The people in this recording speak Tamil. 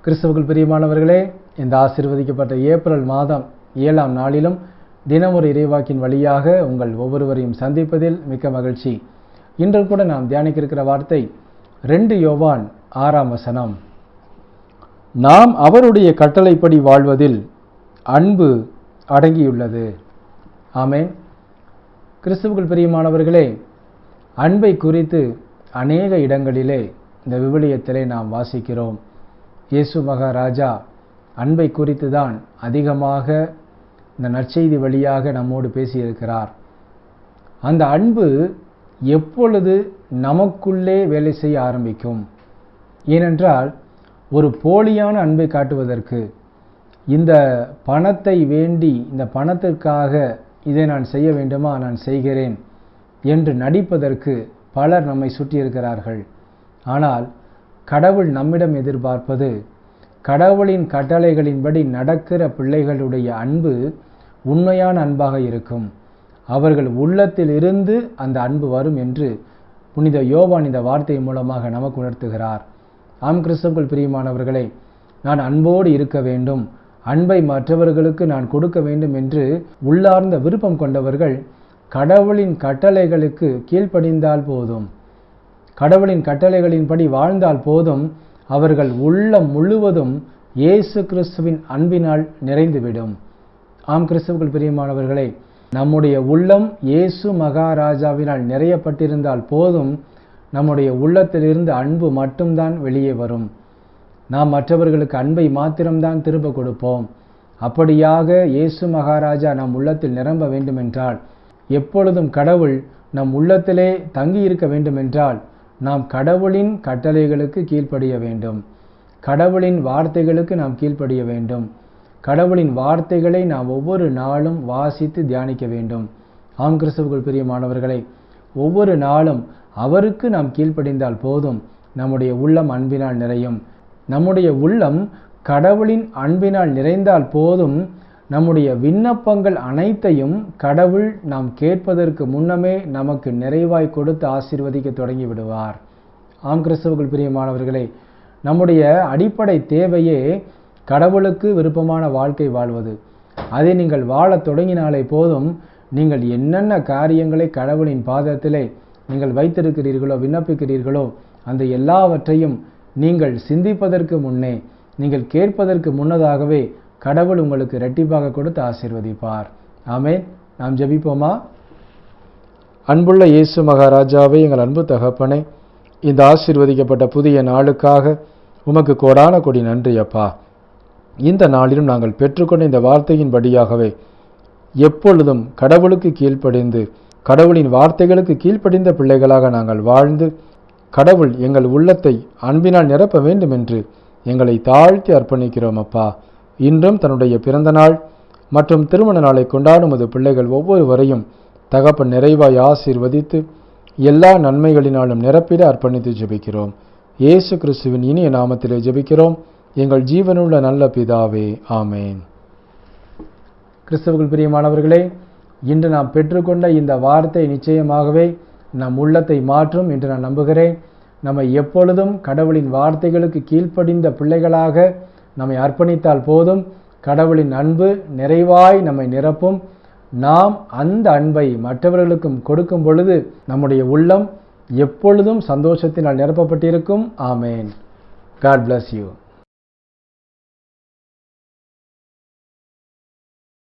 கிறிஸ்துவுக்குள் பிரியமானவர்களே, இந்த ஆசீர்வதிக்கப்பட்ட ஏப்ரல் மாதம் 7ஆம் நாளிலும் தினமொரு இறைவாக்கின் வழியாக உங்கள் ஒவ்வொருவரையும் சந்திப்பதில் மிக்க மகிழ்ச்சி. இன்று கூட நாம் தியானிக்க இருக்கிற வார்த்தை 2 யோவான் 6ஆம் வசனம். நாம் அவருடைய கட்டளைப்படி வாழ்வதில் அன்பு அடங்கியுள்ளது. ஆமென். கிறிஸ்துவுக்குள் பிரியமானவர்களே, அன்பை குறித்து அநேக இடங்களிலே இந்த விவிலியத்திலே நாம் வாசிக்கிறோம். இயேசு மகாராஜா அன்பை குறித்து தான் அதிகமாக இந்த நற்செய்தி வழியாக நம்மோடு பேசியிருக்கிறார். அந்த அன்பு எப்பொழுது நமக்குள்ளே வேலை செய்ய ஆரம்பிக்கும்? ஏனென்றால் ஒரு போலியான அன்பை காட்டுவதற்கு, இந்த பணத்தை வேண்டி, இந்த பணத்திற்காக இதை நான் செய்ய வேண்டுமா, நான் செய்கிறேன் என்று நடிப்பதற்கு பலர் நம்மை சுற்றியிருக்கிறார்கள். ஆனால் கடவுள் நம்மிடம் எதிர்பார்ப்பது, கடவுளின் கட்டளைகளின்படி நடக்கிற பிள்ளைகளுடைய அன்பு உண்மையான அன்பாக இருக்கும். அவர்கள் உள்ளத்தில் இருந்து அந்த அன்பு வரும் என்று புனித யோவான் இந்த வார்த்தை மூலமாக நமக்கு உணர்த்துகிறார். ஆம் கிறிஸ்துவுக்குள் பிரியமானவர்களே, நான் அன்போடு இருக்க வேண்டும், அன்பை மற்றவர்களுக்கு நான் கொடுக்க வேண்டும் என்று உள்ளார்ந்த விருப்பம் கொண்டவர்கள் கடவுளின் கட்டளைகளுக்கு கீழ்ப்படிந்தால் போதும், கடவுளின் கட்டளைகளின்படி வாழ்ந்தால் போதும், அவர்கள் உள்ளம் முழுவதும் இயேசு கிறிஸ்துவின் அன்பினால் நிறைந்துவிடும். ஆம் கிறிஸ்துவுக்குள் பிரியமானவர்களே, நம்முடைய உள்ளம் இயேசு மகாராஜாவினால் நிறையப்பட்டிருந்தால் போதும், நம்முடைய உள்ளத்திலிருந்து அன்பு மட்டும்தான் வெளியே வரும். நாம் மற்றவர்களுக்கு அன்பை மாத்திரம்தான் திரும்ப கொடுப்போம். அப்படியாக இயேசு மகாராஜா நம் உள்ளத்தில் நிரம்ப வேண்டுமென்றால், எப்பொழுதும் கடவுள் நம் உள்ளத்திலே தங்கியிருக்க வேண்டுமென்றால், நாம் கடவுளின் கட்டளைகளுக்கு கீழ்ப்படிய வேண்டும், கடவுளின் வார்த்தைகளுக்கு நாம் கீழ்ப்படிய வேண்டும், கடவுளின் வார்த்தைகளை நாம் ஒவ்வொரு நாளும் வாசித்து தியானிக்க வேண்டும். ஆம் கிறிஸ்துவுக்குள் பிரியமானவர்களே, ஒவ்வொரு நாளும் அவருக்கு நாம் கீழ்ப்படிந்தால் போதும், நம்முடைய உள்ளம் அன்பினால் நிறையும். நம்முடைய உள்ளம் கடவுளின் அன்பினால் நிறைந்தால் போதும், நம்முடைய விண்ணப்பங்கள் அனைத்தையும் கடவுள் நாம் கேட்பதற்கு முன்னமே நமக்கு நிறைவாய் கொடுத்து ஆசீர்வதிக்க தொடங்கி விடுவார். ஆம் கிறிஸ்துவுக்குள் பிரியமானவர்களே, நம்முடைய அடிப்படை தேவையே கடவுளுக்கு விருப்பமான வாழ்க்கை வாழ்வது. அதை நீங்கள் வாழத் தொடங்கினாலே போதும், நீங்கள் என்னென்ன காரியங்களை கடவுளின் பாதத்திலே நீங்கள் வைத்திருக்கிறீர்களோ, விண்ணப்பிக்கிறீர்களோ, அந்த எல்லாவற்றையும் நீங்கள் சிந்திப்பதற்கு முன்னே, நீங்கள் கேட்பதற்கு முன்னதாகவே கடவுள் உங்களுக்கு இரட்டிப்பாக கொடுத்து ஆசீர்வதிப்பார். ஆமென். நாம் ஜெபிப்போமா? அன்புள்ள இயேசு மகாராஜாவே, எங்கள் அன்பு தகப்பனே, இந்த ஆசீர்வதிக்கப்பட்ட புதிய நாளுக்காக உமக்கு கோடான கோடி நன்றி அப்பா. இந்த நாளிலும் நாங்கள் பெற்றுக்கொண்ட இந்த வார்த்தையின்படியாகவே எப்பொழுதும் கடவுளுக்கு கீழ்ப்படிந்து, கடவுளின் வார்த்தைகளுக்கு கீழ்ப்படிந்த பிள்ளைகளாக நாங்கள் வாழ்ந்து, கடவுள் எங்கள் உள்ளத்தை அன்பினால் நிரப்ப வேண்டும் என்று எங்களை தாழ்த்தி அர்ப்பணிக்கிறோம் அப்பா. இன்றும் தன்னுடைய பிறந்த நாள் மற்றும் திருமண நாளை கொண்டாடும் அது பிள்ளைகள் ஒவ்வொருவரையும் தகப்பன் நிறைவாய் ஆசீர்வதித்து எல்லா நன்மைகளினாலும் நிரப்பிட அர்ப்பணித்து ஜெபிக்கிறோம். இயேசு கிறிஸ்துவின் இனிய நாமத்திலே ஜெபிக்கிறோம் எங்கள் ஜீவனுள்ள நல்ல பிதாவே, ஆமேன். கிறிஸ்துவுக்குள் பிரியமானவர்களே, இன்று நாம் பெற்றுக்கொண்ட இந்த வார்த்தை நிச்சயமாகவே நம் உள்ளத்தை மாற்றும் என்று நான் நம்புகிறேன். நம்மை எப்பொழுதும் கடவுளின் வார்த்தைகளுக்கு கீழ்ப்படிந்த பிள்ளைகளாக நம்மை அர்ப்பணித்தால் போதும், கடவுளின் அன்பு நிறைவாய் நம்மை நிரப்பும். நாம் அந்த அன்பை மற்றவர்களுக்கும் கொடுக்கும் பொழுது நம்முடைய உள்ளம் எப்பொழுதும் சந்தோஷத்தினால் நிரப்பப்பட்டிருக்கும். ஆமேன். God bless you.